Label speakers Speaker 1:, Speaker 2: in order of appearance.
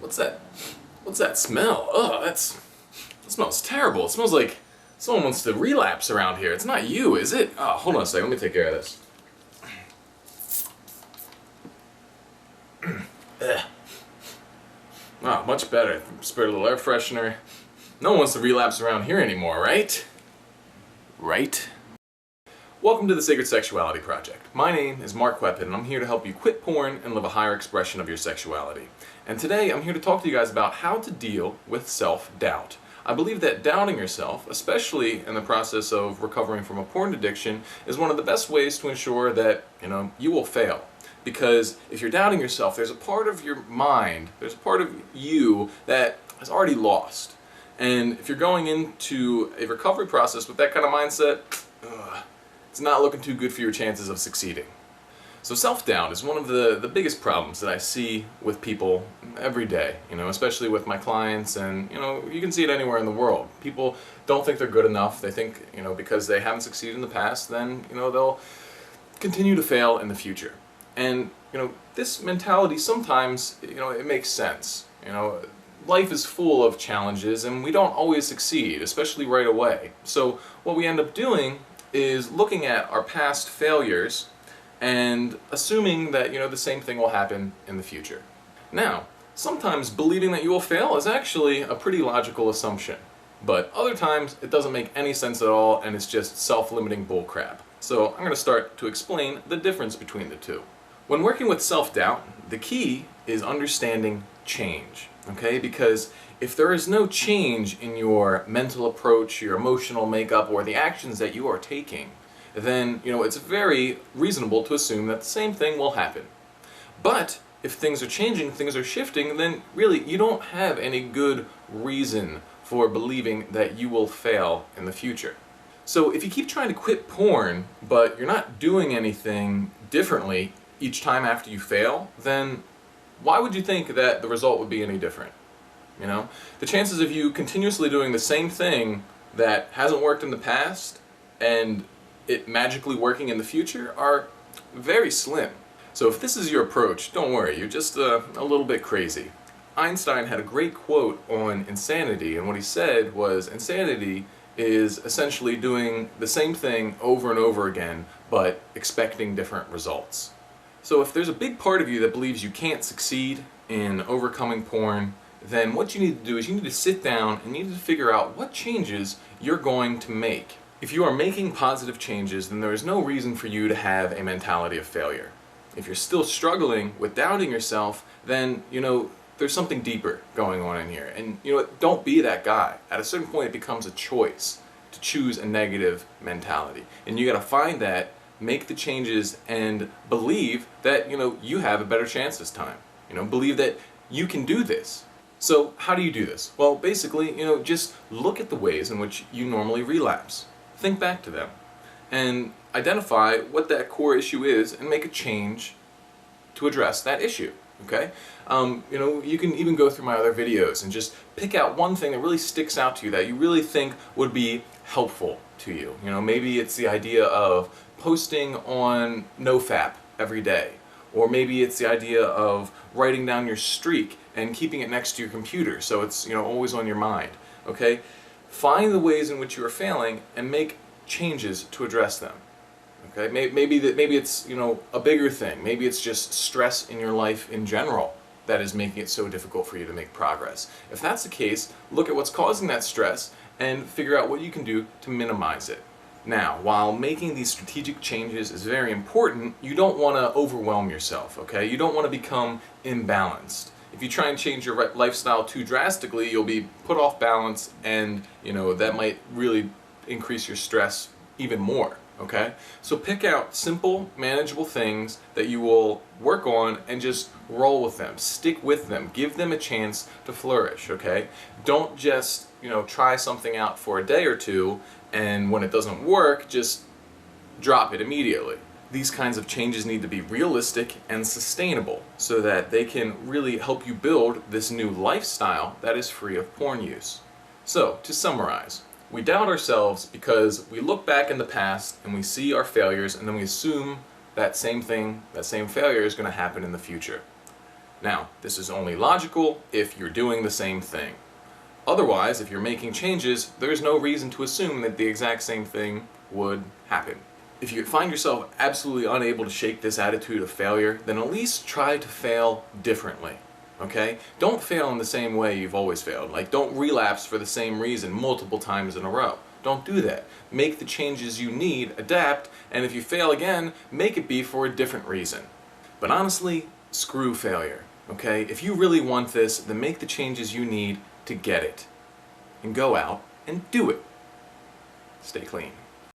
Speaker 1: What's that? What's that smell? Ugh, that smells terrible. It smells like someone wants to relapse around here. It's not you, is it? Oh, hold on a second. Let me take care of this. Ah, much better. Sprayed a little air freshener. No one wants to relapse around here anymore, right? Right? Welcome to the Sacred Sexuality Project. My name is Mark Weppin, and I'm here to help you quit porn and live a higher expression of your sexuality. And today I'm here to talk to you guys about how to deal with self-doubt. I believe that doubting yourself, especially in the process of recovering from a porn addiction, is one of the best ways to ensure that, you will fail. Because if you're doubting yourself, there's a part of your mind, there's a part of you that has already lost. And if you're going into a recovery process with that kind of mindset, it's not looking too good for your chances of succeeding. So self-doubt is one of the biggest problems that I see with people every day, especially with my clients, and you can see it anywhere in the world. People don't think they're good enough. They think, because they haven't succeeded in the past, then, they'll continue to fail in the future. And, this mentality sometimes, it makes sense. Life is full of challenges and we don't always succeed, especially right away. So what we end up doing is looking at our past failures and assuming that, the same thing will happen in the future. Now, sometimes believing that you will fail is actually a pretty logical assumption. But other times it doesn't make any sense at all and it's just self-limiting bullcrap. So I'm going to start to explain the difference between the two. When working with self-doubt, the key is understanding change, okay? Because if there is no change in your mental approach, your emotional makeup, or the actions that you are taking, then, it's very reasonable to assume that the same thing will happen. But if things are changing, things are shifting, then really you don't have any good reason for believing that you will fail in the future. So if you keep trying to quit porn, but you're not doing anything differently each time after you fail, then why would you think that the result would be any different? The chances of you continuously doing the same thing that hasn't worked in the past and it magically working in the future are very slim. So if this is your approach, don't worry, you're just a little bit crazy. Einstein had a great quote on insanity, and what he said was insanity is essentially doing the same thing over and over again, but expecting different results. So if there's a big part of you that believes you can't succeed in overcoming porn, then what you need to do is you need to sit down and you need to figure out what changes you're going to make. If you are making positive changes, then there is no reason for you to have a mentality of failure. If you're still struggling with doubting yourself, then, there's something deeper going on in here. And, don't be that guy. At a certain point, it becomes a choice to choose a negative mentality. And you gotta find that, make the changes, and believe that, you have a better chance this time. Believe that you can do this. So how do you do this? Well, basically, just look at the ways in which you normally relapse. Think back to them and identify what that core issue is and make a change to address that issue, okay? You can even go through my other videos and just pick out one thing that really sticks out to you that you really think would be helpful to you. Maybe it's the idea of posting on NoFap every day. Or maybe it's the idea of writing down your streak and keeping it next to your computer so it's always on your mind. Okay? Find the ways in which you are failing and make changes to address them. Okay? Maybe it's a bigger thing. Maybe it's just stress in your life in general that is making it so difficult for you to make progress. If that's the case, look at what's causing that stress and figure out what you can do to minimize it. Now, while making these strategic changes is very important, you don't want to overwhelm yourself, okay? You don't want to become imbalanced. If you try and change your lifestyle too drastically, you'll be put off balance and, that might really increase your stress even more, okay? So pick out simple, manageable things that you will work on and just roll with them. Stick with them. Give them a chance to flourish, okay? Don't just, try something out for a day or two and when it doesn't work, just drop it immediately. These kinds of changes need to be realistic and sustainable so that they can really help you build this new lifestyle that is free of porn use. So, to summarize, we doubt ourselves because we look back in the past and we see our failures and then we assume that same thing, that same failure is going to happen in the future. Now, this is only logical if you're doing the same thing. Otherwise, if you're making changes, there's no reason to assume that the exact same thing would happen. If you find yourself absolutely unable to shake this attitude of failure, then at least try to fail differently. Okay? Don't fail in the same way you've always failed. Like, don't relapse for the same reason multiple times in a row. Don't do that. Make the changes you need, adapt, and if you fail again, make it be for a different reason. But honestly, screw failure. Okay? If you really want this, then make the changes you need to get it. And go out and do it. Stay clean.